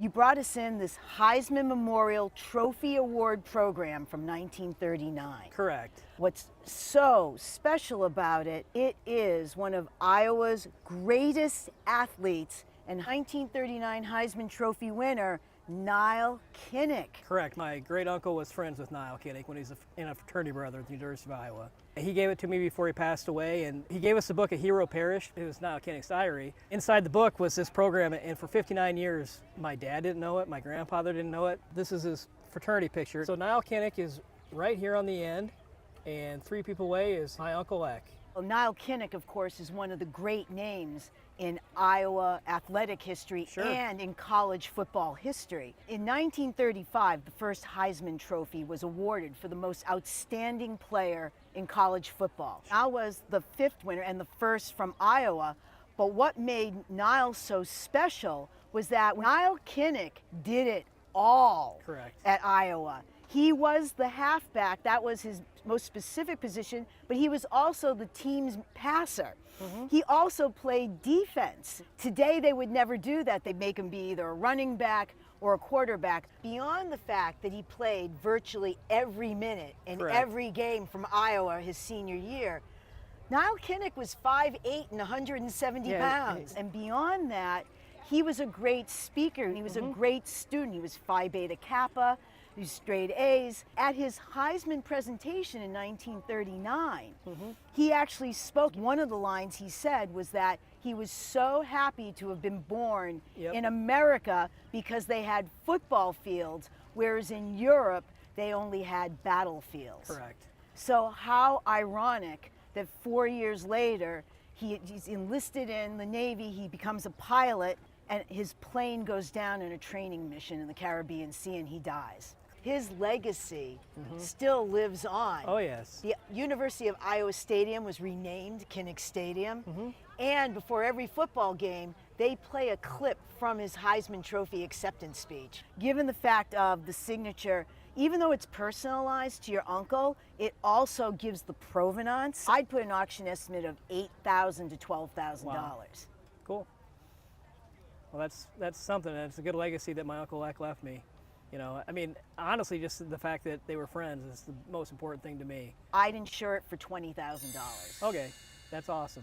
You brought us in this Heisman Memorial Trophy Award program from 1939. Correct. What's so special about it, it is one of Iowa's greatest athletes and 1939 Heisman Trophy winner, Nile Kinnick. Correct. My great uncle was friends with Nile Kinnick when he was in a fraternity brother at the University of Iowa. He gave it to me before he passed away, and he gave us the book A Hero Perished. It was Nile Kinnick's diary. Inside the book was this program, and for 59 years, my dad didn't know it, my grandfather didn't know it. This is his fraternity picture. So Nile Kinnick is right here on the end, and 3 people away is my Uncle Eck. Well, Nile Kinnick, of course, is one of the great names in Iowa athletic history and in college football history. In 1935, the first Heisman Trophy was awarded for the most outstanding player in college football. Nile was the 5th winner and the first from Iowa, but what made Nile so special was that Nile Kinnick did it all at Iowa. He was the halfback, that was his most specific position, but he was also the team's passer. He also played defense. Today they would never do that. They'd make him be either a running back or a quarterback. Beyond the fact that he played virtually every minute in every game from Iowa his senior year, Nile Kinnick was 5'8" and 170 pounds. And beyond that, he was a great speaker. He was a great student. He was Phi Beta Kappa. He was straight A's. At his Heisman presentation in 1939, he actually spoke. One of the lines he said was that he was so happy to have been born in America because they had football fields, whereas in Europe, they only had battlefields. Correct. So how ironic that 4 years later, he's enlisted in the Navy, he becomes a pilot, and his plane goes down in a training mission in the Caribbean Sea and he dies. His legacy still lives on. Oh, yes. The University of Iowa Stadium was renamed Kinnick Stadium. And before every football game, they play a clip from his Heisman Trophy acceptance speech. Given the fact of the signature, even though it's personalized to your uncle, it also gives the provenance. I'd put an auction estimate of $8,000 to $12,000. Wow. Cool. Well, that's something. That's a good legacy that my Uncle Eck left me. You know, I mean, honestly, just the fact that they were friends is the most important thing to me. I'd insure it for $20,000. Okay, that's awesome.